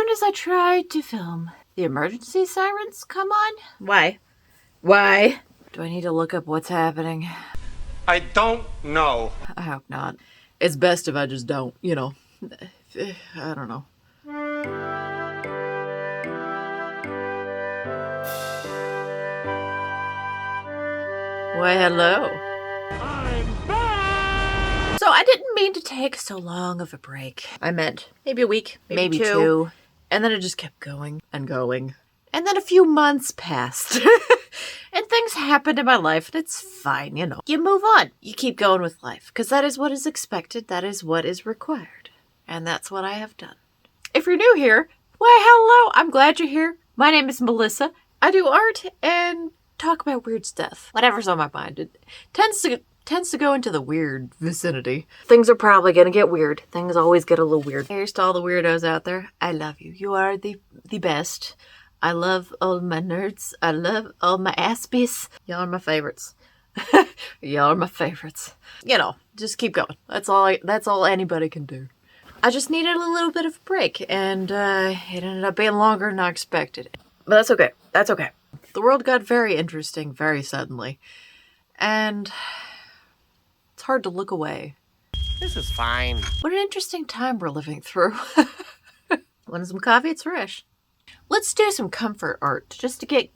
soon as I tried to film, the emergency sirens come on? Why? Why? Do I need to look up what's happening? I don't know. I hope not. It's best if I just don't, you know. I don't know. Why, hello. I'm back! So I didn't mean to take so long of a break. I meant maybe a week, maybe two. And then it just kept going and going. And then a few months passed. And things happened in my life, and it's fine, you know. You move on. You keep going with life, because that is what is expected. That is what is required. And that's what I have done. If you're new here, why, hello. I'm glad you're here. My name is Melissa. I do art and talk about weird stuff. Whatever's on my mind. It tends to go into the weird vicinity. Things are probably going to get weird. Things always get a little weird. Here's to all the weirdos out there. I love you. You are the best. I love all my nerds. I love all my Aspies. Y'all are my favorites. Y'all are my favorites. You know, just keep going. That's all anybody can do. I just needed a little bit of a break, and it ended up being longer than I expected. But that's okay. That's okay. The world got very interesting very suddenly, and it's hard to look away. This is fine. What an interesting time we're living through. Want some coffee? It's fresh. Let's do some comfort art just to get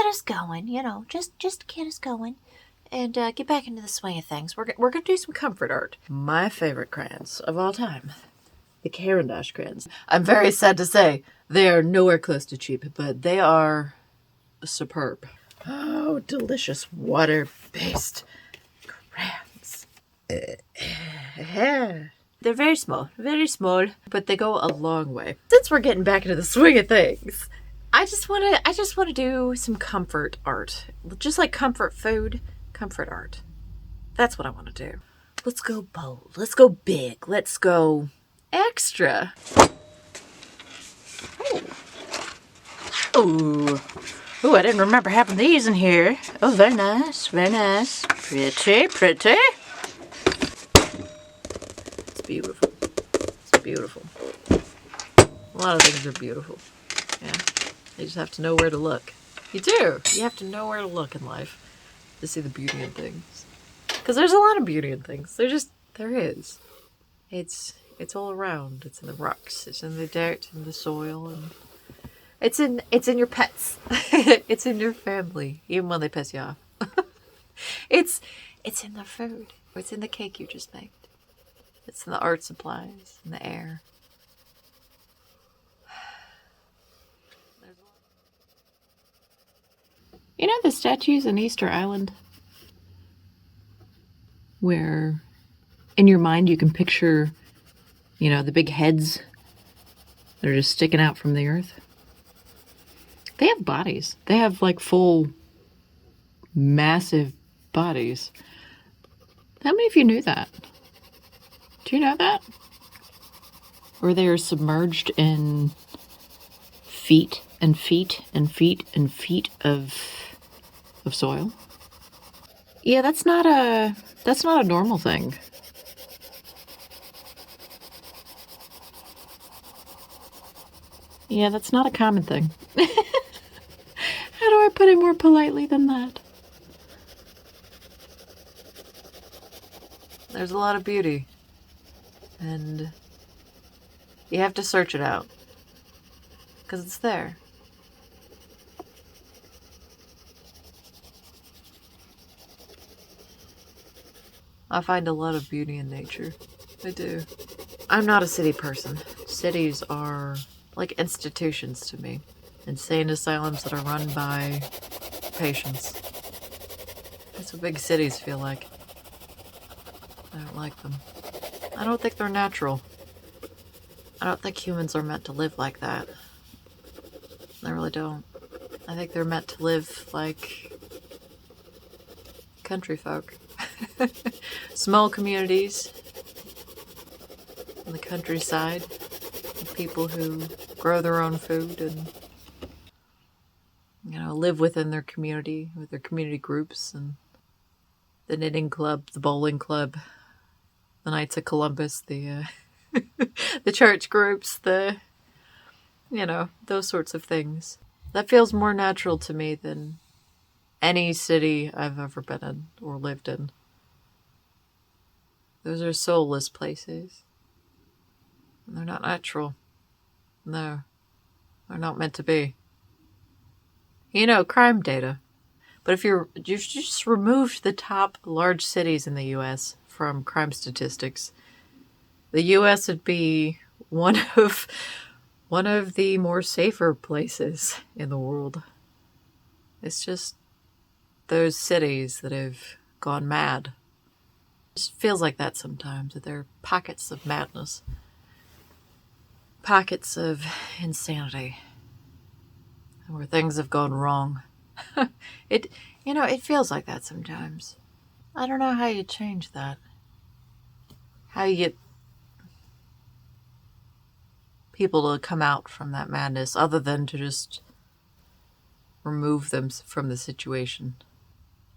us going, you know, just get us going and get back into the swing of things. We're going to do some comfort art. My favorite crayons of all time, the Caran crayons. I'm very sad to say they are nowhere close to cheap, but they are superb. Oh, delicious water-based crayons. They're very small, but they go a long way. Since we're getting back into the swing of things, I just want to do some comfort art. Just like comfort food, comfort art. That's what I want to do. Let's go bold. Let's go big. Let's go extra. Oh, I didn't remember having these in here. Oh, very nice, very nice. Pretty. Beautiful. It's beautiful. A lot of things are beautiful. Yeah. You just have to know where to look. You do. You have to know where to look in life to see the beauty in things. Because there's a lot of beauty in things. There is. It's all around. It's in the rocks. It's in the dirt and the soil, and it's in your pets. It's in your family, even when they piss you off. It's in the food. It's in the cake you just made. It's in the art supplies, in the air. You know the statues in Easter Island? Where in your mind you can picture, you know, the big heads that are just sticking out from the earth? They have bodies. They have like full, massive bodies. How many of you knew that? Do you know that? Or they are submerged in feet and feet and feet and feet of soil? Yeah, that's not a normal thing. Yeah, that's not a common thing. How do I put it more politely than that? There's a lot of beauty. And you have to search it out. Because it's there. I find a lot of beauty in nature. I do. I'm not a city person. Cities are like institutions to me. Insane asylums that are run by patients. That's what big cities feel like. I don't like them. I don't think they're natural. I don't think humans are meant to live like that. I really don't. I think they're meant to live like country folk. Small communities in the countryside. People who grow their own food and, you know, live within their community, with their community groups and the knitting club, the bowling club, the Knights of Columbus, the the church groups, the You know, those sorts of things. That feels more natural to me than any city I've ever been in or lived in. Those are soulless places. And they're not natural. No, they're not meant to be. You know, crime data. But if you just removed the top large cities in the U.S. from crime statistics, the U.S. would be one of the more safer places in the world. It's just those cities that have gone mad. It just feels like that sometimes, that there are pockets of madness. Pockets of insanity. Where things have gone wrong. It feels like that sometimes. I don't know how you change that. How you get people to come out from that madness other than to just remove them from the situation.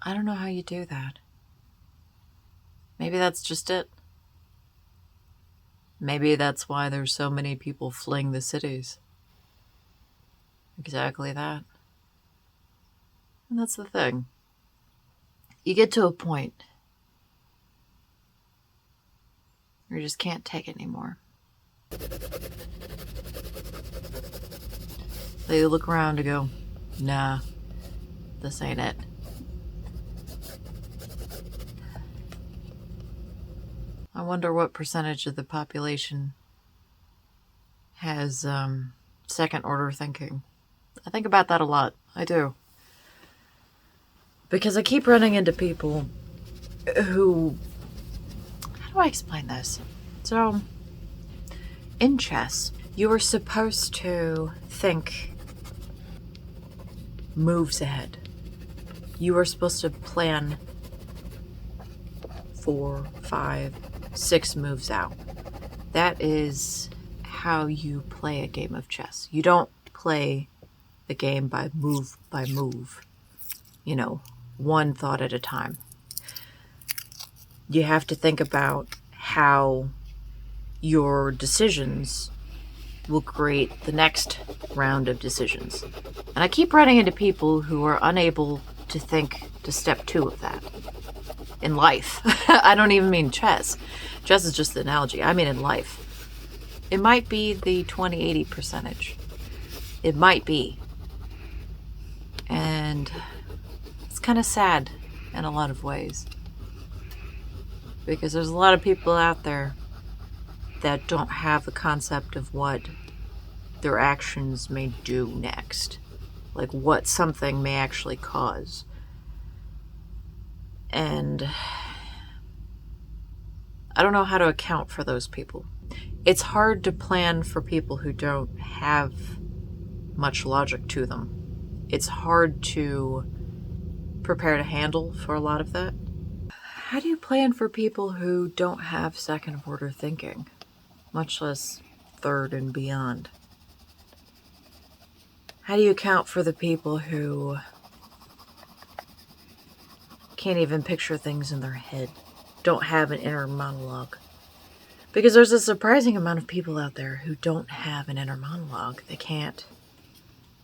I don't know how you do that. Maybe that's just it. Maybe that's why there's so many people fleeing the cities. Exactly that. And that's the thing. You get to a point where you just can't take it anymore. So you look around and go, nah, this ain't it. I wonder what percentage of the population has second order thinking. I think about that a lot. I do. Because I keep running into people who... How do I explain this? So, in chess, you are supposed to think moves ahead. You are supposed to plan 4, 5, 6 moves out. That is how you play a game of chess. You don't play the game by move, you know, one thought at a time. You have to think about how your decisions will create the next round of decisions. And I keep running into people who are unable to think to step 2 of that in life. I don't even mean chess. Chess is just the analogy. I mean in life. It might be the 20-80 percentage. It might be. And it's kind of sad in a lot of ways. Because there's a lot of people out there that don't have the concept of what their actions may do next. Like what something may actually cause. And I don't know how to account for those people. It's hard to plan for people who don't have much logic to them. It's hard to prepare to handle for a lot of that. How do you plan for people who don't have second order thinking, much less third and beyond? How do you account for the people who can't even picture things in their head, don't have an inner monologue? Because there's a surprising amount of people out there who don't have an inner monologue. They can't,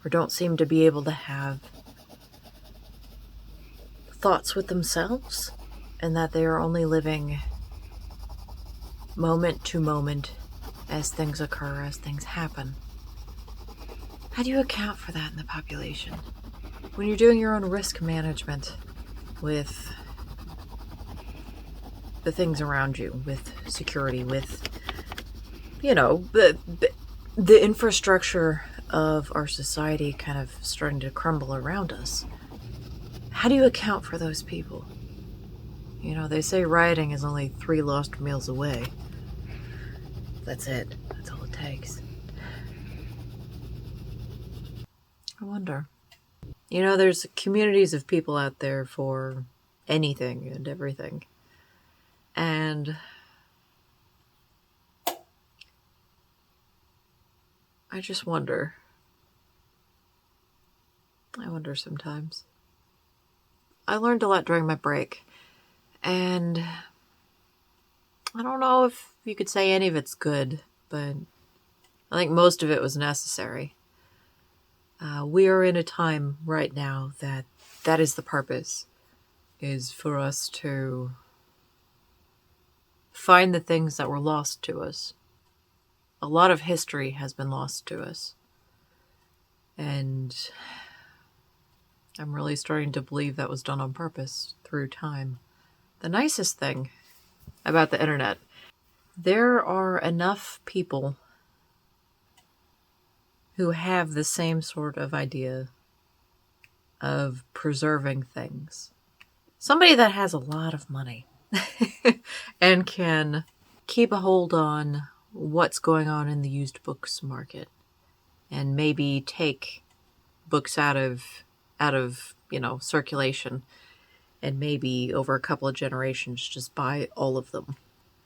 or don't seem to be able to have thoughts with themselves, and that they are only living moment to moment as things occur, as things happen. How do you account for that in the population? When you're doing your own risk management with the things around you, with security, with, you know, the infrastructure of our society kind of starting to crumble around us. How do you account for those people? You know, they say rioting is only 3 lost meals away. That's it. That's all it takes. I wonder. You know, there's communities of people out there for anything and everything. And I just wonder. I wonder sometimes. I learned a lot during my break. And I don't know if you could say any of it's good, but I think most of it was necessary. We are in a time right now that is the purpose, is for us to find the things that were lost to us. A lot of history has been lost to us. And I'm really starting to believe that was done on purpose through time. The nicest thing about the internet, there are enough people who have the same sort of idea of preserving things. Somebody that has a lot of money and can keep a hold on what's going on in the used books market and maybe take books out of circulation, and maybe over a couple of generations just buy all of them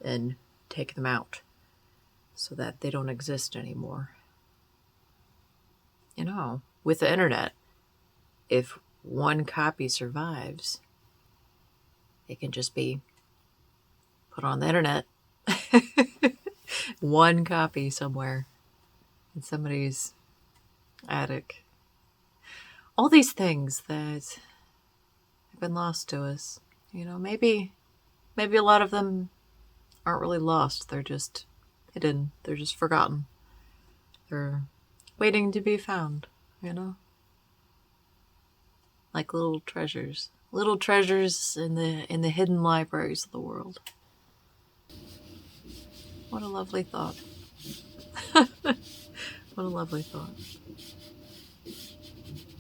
and take them out so that they don't exist anymore. With the internet, if one copy survives, it can just be put on the internet. One copy somewhere in somebody's attic. All these things that have been lost to us. Maybe a lot of them aren't really lost. They're just hidden. They're just forgotten. They're waiting to be found, like little treasures in the hidden libraries of the world. What a lovely thought. What a lovely thought.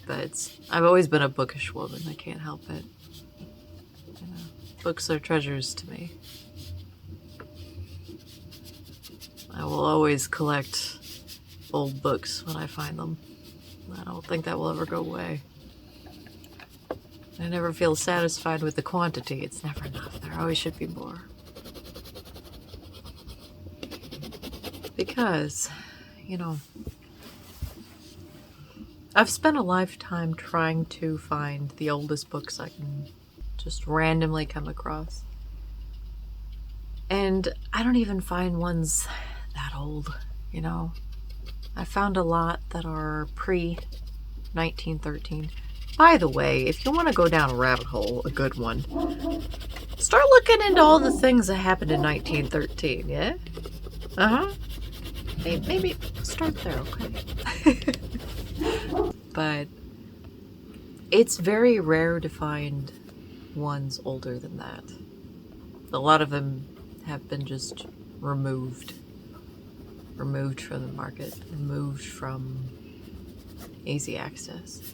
But I've always been a bookish woman. I can't help it. Books are treasures to me. I will always collect old books when I find them. I don't think that will ever go away. I never feel satisfied with the quantity. It's never enough. There always should be more. Because, I've spent a lifetime trying to find the oldest books I can just randomly come across. And I don't even find ones that old, I found a lot that are pre-1913. By the way, if you want to go down a rabbit hole, a good one, start looking into all the things that happened in 1913, yeah? Maybe start there, okay? But it's very rare to find ones older than that. A lot of them have been just removed from the market, removed from easy access.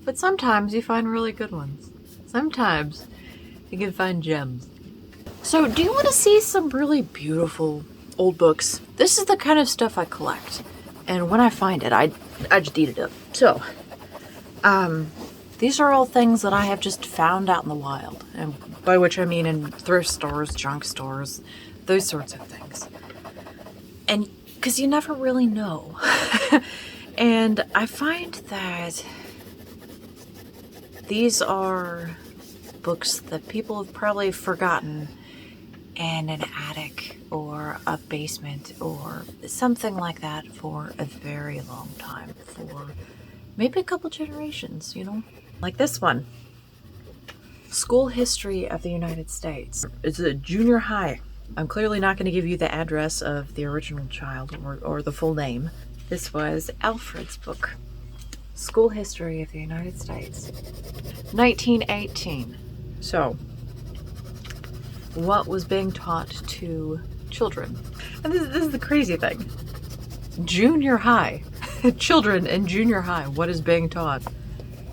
But sometimes you find really good ones. Sometimes you can find gems. So do you want to see some really beautiful old books? This is the kind of stuff I collect. And when I find it, I just eat it up. So, these are all things that I have just found out in the wild. And by which I mean in thrift stores, junk stores, those sorts of things. And because you never really know. And I find that these are books that people have probably forgotten in an attic or a basement or something like that for a very long time, for maybe a couple generations, Like this one. School History of the United States. It's a junior high. I'm clearly not going to give you the address of the original child or the full name. This was Alfred's book. School History of the United States. 1918. So, what was being taught to children? And this is the crazy thing. Junior high. Children in junior high. What is being taught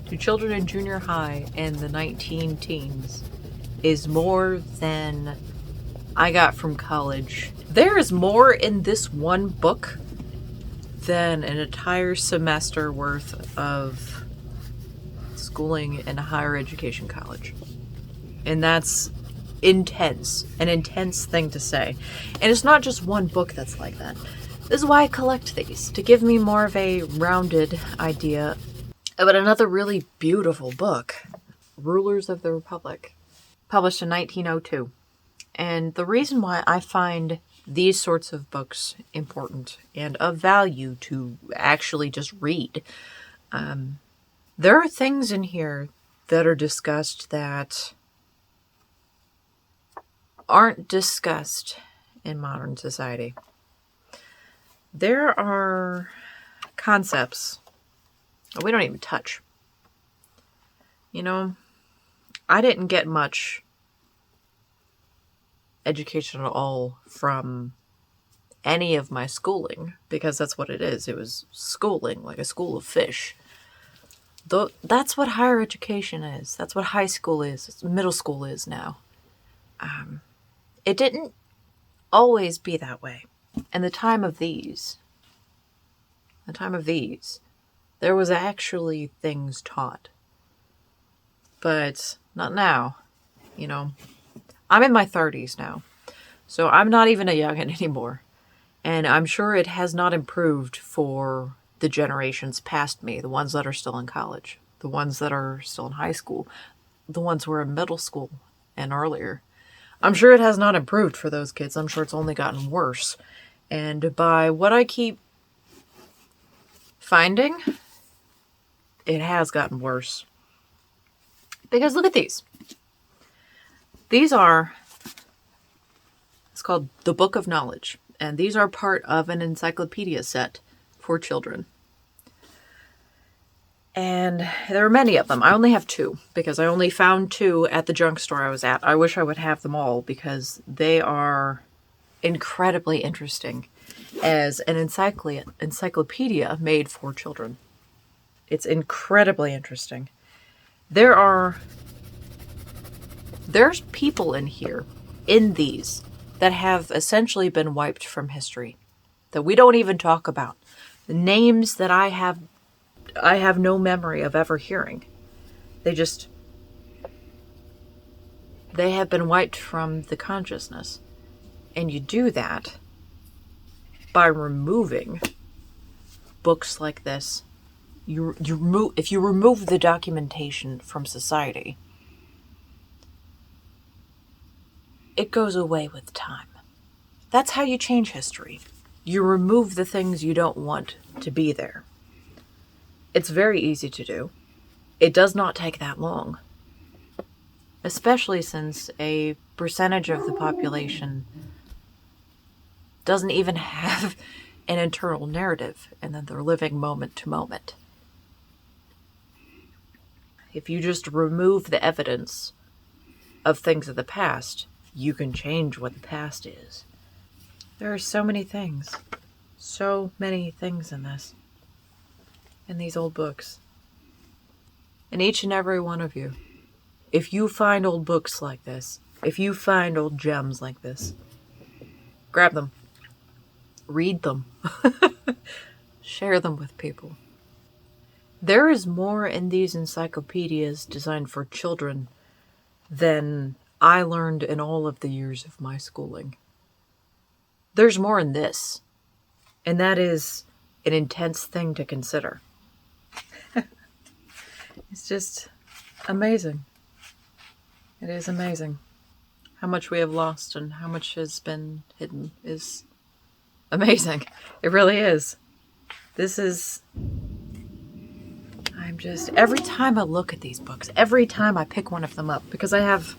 to children in junior high in the 19-teens is more than I got from college. There is more in this one book than an entire semester worth of schooling in a higher education college. And that's intense. An intense thing to say. And it's not just one book that's like that. This is why I collect these, to give me more of a rounded idea about another really beautiful book, Rulers of the Republic, published in 1902. And the reason why I find these sorts of books important and of value to actually just read. There are things in here that are discussed that aren't discussed in modern society. There are concepts that we don't even touch. You know, I didn't get much education at all from any of my schooling, because that's what it is. It was schooling, like a school of fish. Though that's what higher education is. That's what high school is. Middle school is now. It didn't always be that way. In the time of these, there was actually things taught. But not now. You know, I'm in my 30s now. So I'm not even a youngin' anymore. And I'm sure it has not improved for the generations past me, the ones that are still in college, the ones that are still in high school, the ones who are in middle school and earlier. I'm sure it has not improved for those kids. I'm sure it's only gotten worse. And by what I keep finding, it has gotten worse. Because look at these. These are, it's called the Book of Knowledge. And these are part of an encyclopedia set for children. And there are many of them. I only have 2 because I only found 2 at the junk store I was at. I wish I would have them all because they are incredibly interesting as an encyclopedia made for children. It's incredibly interesting. There's people in here, in these, that have essentially been wiped from history, that we don't even talk about. The names that I have no memory of ever hearing. They have been wiped from the consciousness. And you do that by removing books like this. If you remove the documentation from society, it goes away with time. That's how you change history. You remove the things you don't want to be there. It's very easy to do. It does not take that long. Especially since a percentage of the population doesn't even have an internal narrative, and then they're living moment to moment. If you just remove the evidence of things of the past, you can change what the past is. There are so many things in this, in these old books. And each and every one of you, if you find old books like this, if you find old gems like this, grab them, read them, share them with people. There is more in these encyclopedias designed for children than I learned in all of the years of my schooling. There's more in this, and that is an intense thing to consider. It's just amazing. It is amazing. How much we have lost and how much has been hidden is amazing. It really is. Every time I look at these books, every time I pick one of them up, because I have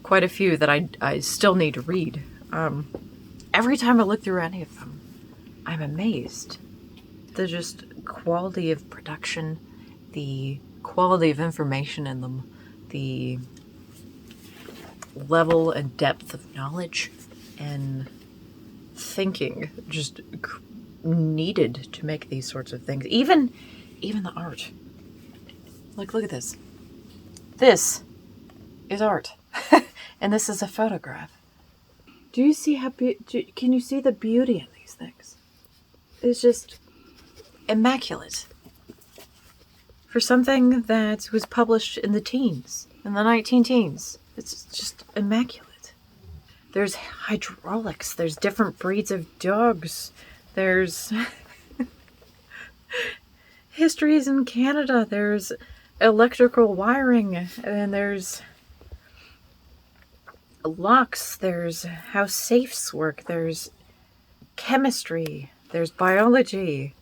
quite a few that I still need to read. Every time I look through any of them, I'm amazed. The just quality of production, the quality of information in them, the level and depth of knowledge and thinking just needed to make these sorts of things. Even the art. Like, look at this. This is art. And this is a photograph. Do you see can you see the beauty in these things? It's just immaculate. For something that was published in the teens, in the 19-teens. It's just immaculate. There's hydraulics. There's different breeds of dogs. There's histories in Canada. There's electrical wiring. And there's locks, there's how safes work, there's chemistry, there's biology,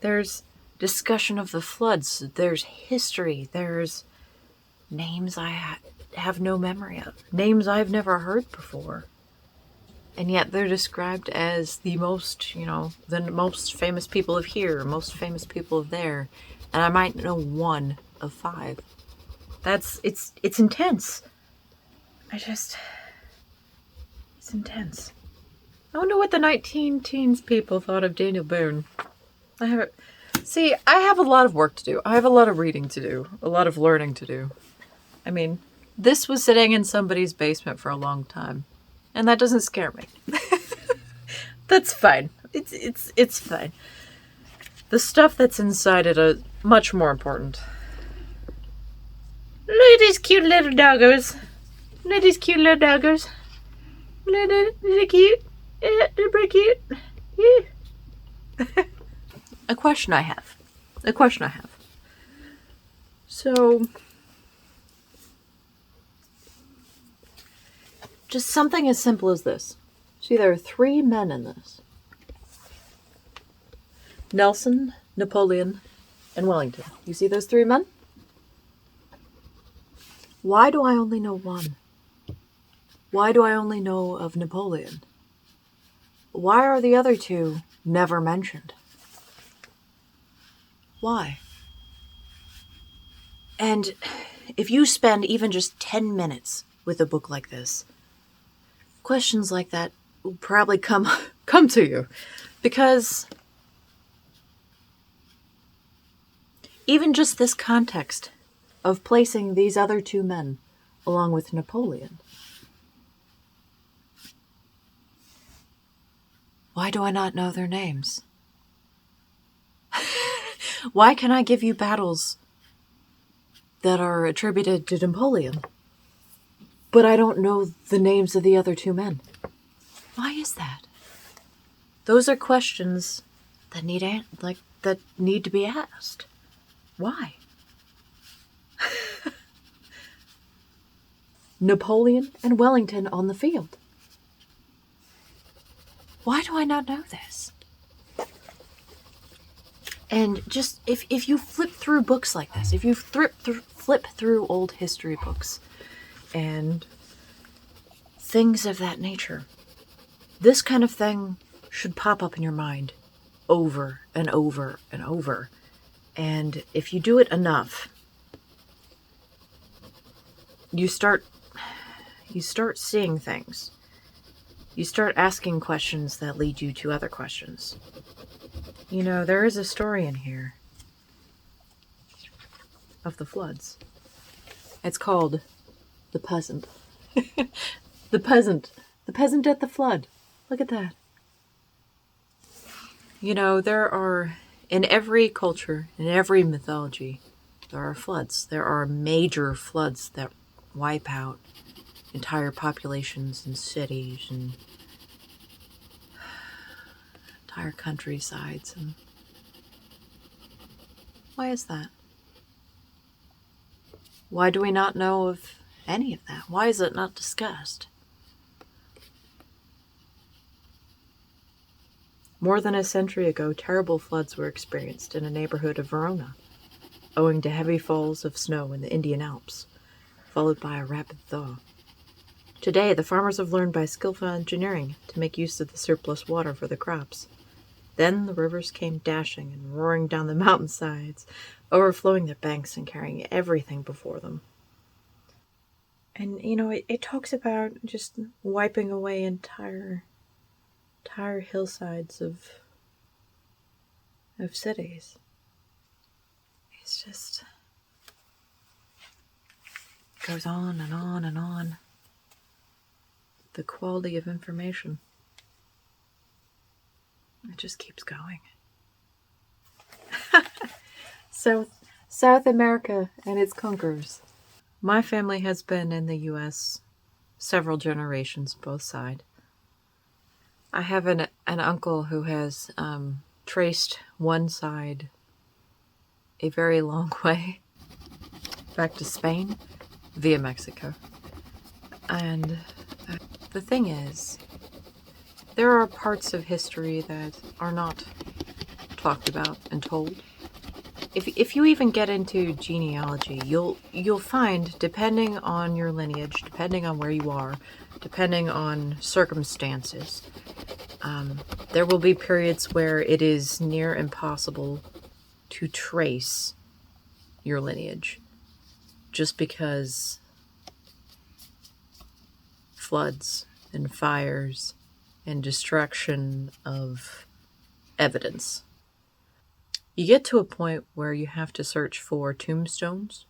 there's discussion of the floods, there's history, there's names I have no memory of, names I've never heard before. And yet they're described as the most, the most famous people of here, most famous people of there. And I might know 1 of 5. It's intense. It's intense. I wonder what the 19 teens people thought of Daniel Boone. I have a lot of work to do. I have a lot of reading to do, a lot of learning to do. I mean, this was sitting in somebody's basement for a long time. And that doesn't scare me. That's fine. It's fine. The stuff that's inside it is much more important. Look at these cute little doggos. Look at these cute little doggos. They're cute. Yeah, they're pretty cute. Yeah. A question I have. So, just something as simple as this. See, there are 3 men in this. Nelson, Napoleon, and Wellington. You see those 3 men? Why do I only know 1? Why do I only know of Napoleon? Why are the other 2 never mentioned? Why? And if you spend even just 10 minutes with a book like this, questions like that will probably come to you. Because even just this context of placing these other 2 men along with Napoleon. Why do I not know their names? Why can I give you battles that are attributed to Napoleon, but I don't know the names of the other 2 men? Why is that? Those are questions that need to be asked. Why? Napoleon and Wellington on the field. Why do I not know this? And just if you flip through books like this, if you flip through old history books and things of that nature, this kind of thing should pop up in your mind over and over and over. And if you do it enough, you start seeing things. You start asking questions that lead you to other questions. There is a story in here of the floods. It's called The Peasant. The Peasant. The Peasant at the Flood. Look at that. There are, in every culture, in every mythology, there are floods. There are major floods that wipe out entire populations and cities and entire countrysides. And why is that? Why do we not know of any of that? Why is it not discussed? More than a century ago, terrible floods were experienced in a neighborhood of Verona, owing to heavy falls of snow in the Indian Alps, followed by a rapid thaw. Today, the farmers have learned by skillful engineering to make use of the surplus water for the crops. Then the rivers came dashing and roaring down the mountainsides, overflowing their banks and carrying everything before them. And, it talks about just wiping away entire hillsides of cities. It's just goes on and on and on. The quality of information. It just keeps going. South America and its conquerors. My family has been in the U.S. several generations, both sides. I have an uncle who has traced one side a very long way back to Spain via Mexico. And The thing is, there are parts of history that are not talked about and told. If you even get into genealogy, you'll find, depending on your lineage, depending on where you are, depending on circumstances, there will be periods where it is near impossible to trace your lineage, just because floods and fires and destruction of evidence. You get to a point where you have to search for tombstones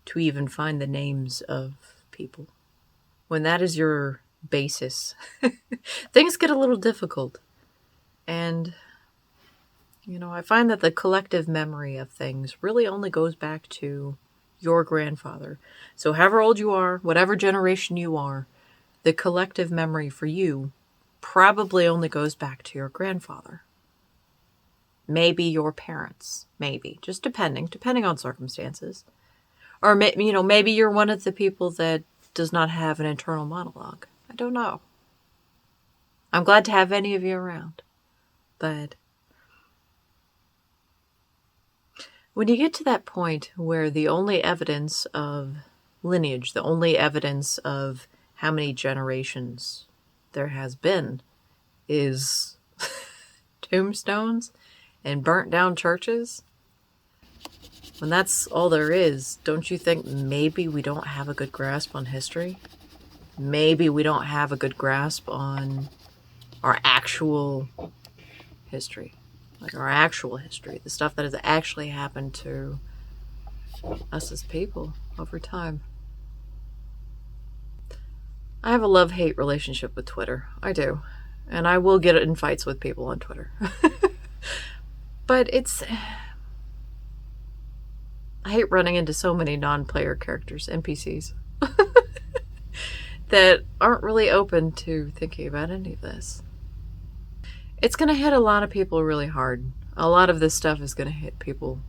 to even find the names of people. When that is your basis, things get a little difficult. And, I find that the collective memory of things really only goes back to your grandfather. So however old you are, whatever generation you are, the collective memory for you probably only goes back to your grandfather. Maybe your parents, maybe, just depending on circumstances. Or, maybe you're one of the people that does not have an internal monologue. I don't know. I'm glad to have any of you around. But when you get to that point where the only evidence of lineage, the only evidence of how many generations there has been is tombstones and burnt down churches, when that's all there is, don't you think maybe we don't have a good grasp on history? Maybe we don't have a good grasp on our actual history. Like our actual history. The stuff that has actually happened to us as people over time. I have a love-hate relationship with Twitter. I do. And I will get in fights with people on Twitter. But I hate running into so many non-player characters, NPCs, that aren't really open to thinking about any of this. It's going to hit a lot of people really hard. A lot of this stuff is going to hit people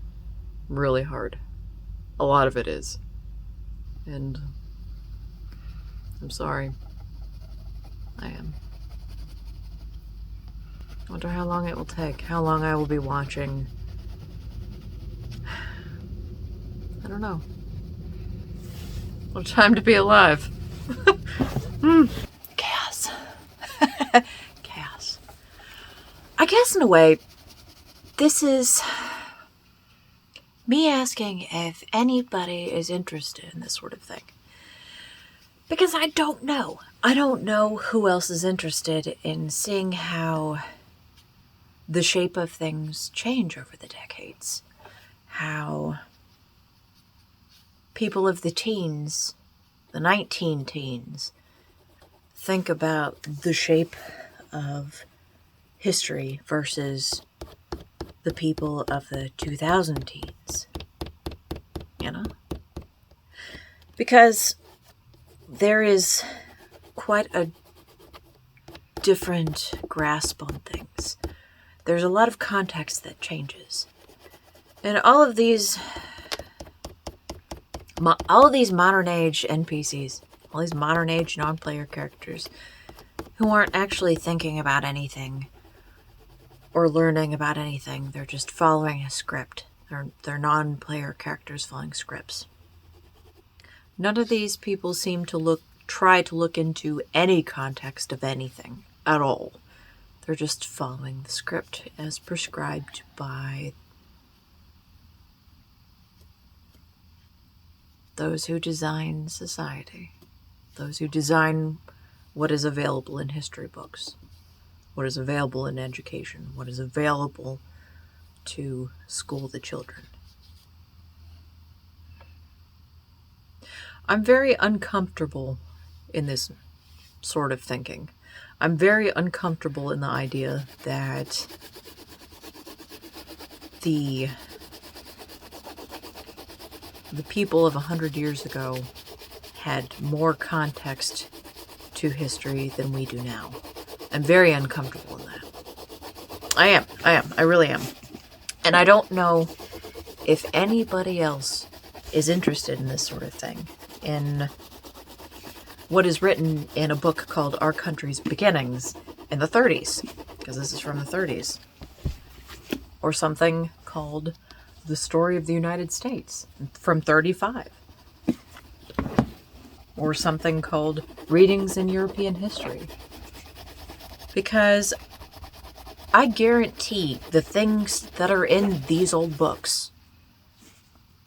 really hard. A lot of it is. And I'm sorry. I am. I wonder how long it will take. How long I will be watching. I don't know. What a time to be alive. Chaos. Chaos. I guess in a way, this is me asking if anybody is interested in this sort of thing. Because I don't know. I don't know who else is interested in seeing how the shape of things change over the decades. How people of the teens, the 19 teens, think about the shape of history versus the people of the 2000 teens. Because there is quite a different grasp on things. There's a lot of context that changes. And all of these modern age NPCs, all these modern age non-player characters who aren't actually thinking about anything or learning about anything, they're just following a script. They're non-player characters following scripts. None of these people seem to try to look into any context of anything at all. They're just following the script as prescribed by those who design society, those who design what is available in history books, what is available in education, what is available to school the children. I'm very uncomfortable in this sort of thinking. I'm very uncomfortable in the idea that the people of 100 years ago had more context to history than we do now. I'm very uncomfortable in that. I am. I really am. And I don't know if anybody else is interested in this sort of thing. In what is written in a book called Our Country's Beginnings in the 30s, because this is from the 30s. Or something called The Story of the United States from 35. Or something called Readings in European History. Because I guarantee the things that are in these old books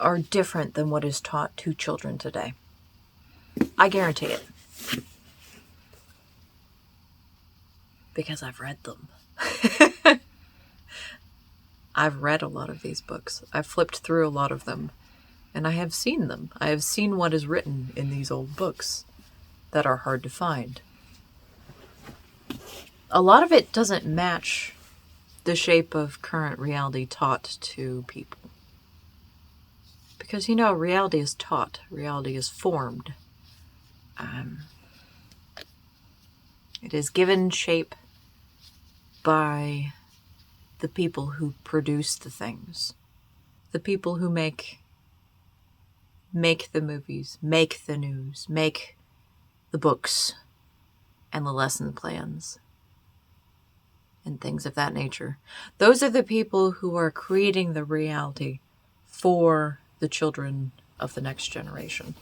are different than what is taught to children today. I guarantee it. Because I've read them. I've read a lot of these books. I've flipped through a lot of them. And I have seen them. I have seen what is written in these old books that are hard to find. A lot of it doesn't match the shape of current reality taught to people. Because, reality is taught. Reality is formed. It is given shape by the people who produce the things. The people who make the movies, make the news, make the books and the lesson plans and things of that nature. Those are the people who are creating the reality for the children of the next generation.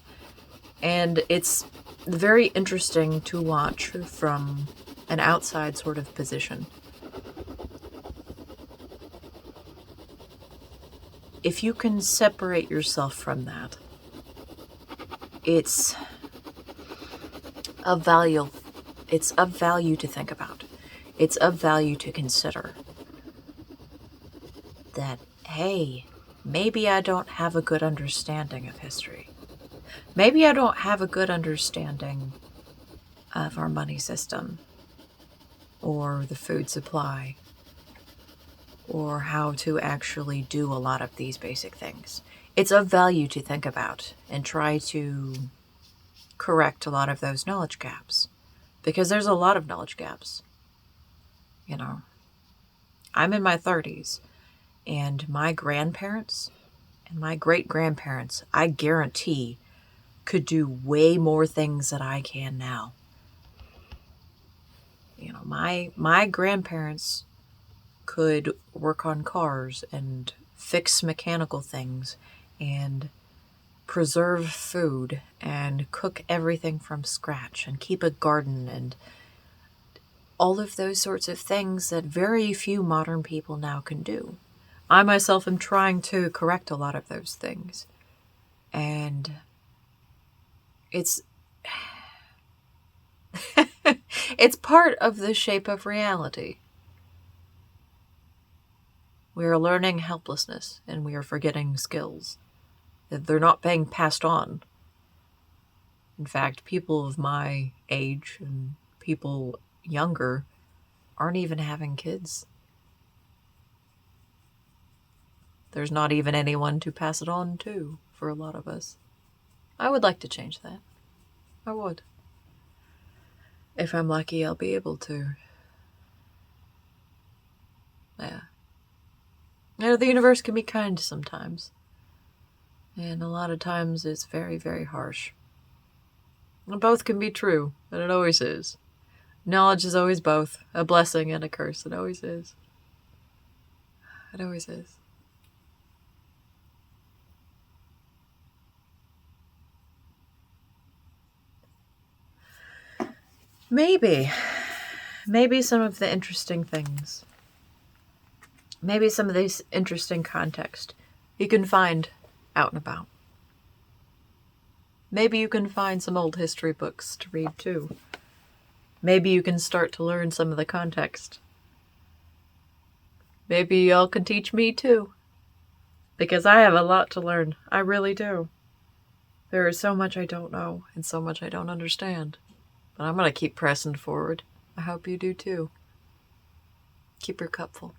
And it's very interesting to watch from an outside sort of position. If you can separate yourself from that, it's of value. It's of value to think about. It's of value to consider that, hey, maybe I don't have a good understanding of history. Maybe I don't have a good understanding of our money system or the food supply or how to actually do a lot of these basic things. It's of value to think about and try to correct a lot of those knowledge gaps, because there's a lot of knowledge gaps. I'm in my 30s, and my grandparents and my great-grandparents, I guarantee, could do way more things than I can now. My grandparents could work on cars and fix mechanical things and preserve food and cook everything from scratch and keep a garden and all of those sorts of things that very few modern people now can do. I myself am trying to correct a lot of those things. And it's it's part of the shape of reality. We are learning helplessness and we are forgetting skills. They're not being passed on. In fact, people of my age and people younger aren't even having kids. There's not even anyone to pass it on to for a lot of us. I would like to change that. I would. If I'm lucky, I'll be able to. Yeah. The universe can be kind sometimes. And a lot of times it's very, very harsh. And both can be true, and it always is. Knowledge is always both. A blessing and a curse. It always is. It always is. Maybe some of the interesting things. Maybe some of these interesting context you can find out and about. Maybe you can find some old history books to read too. Maybe you can start to learn some of the context. Maybe y'all can teach me too. Because I have a lot to learn. I really do. There is so much I don't know and so much I don't understand. But I'm going to keep pressing forward. I hope you do too. Keep your cup full.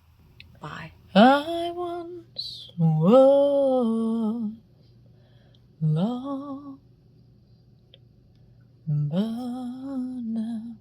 Bye. I once was lost, but now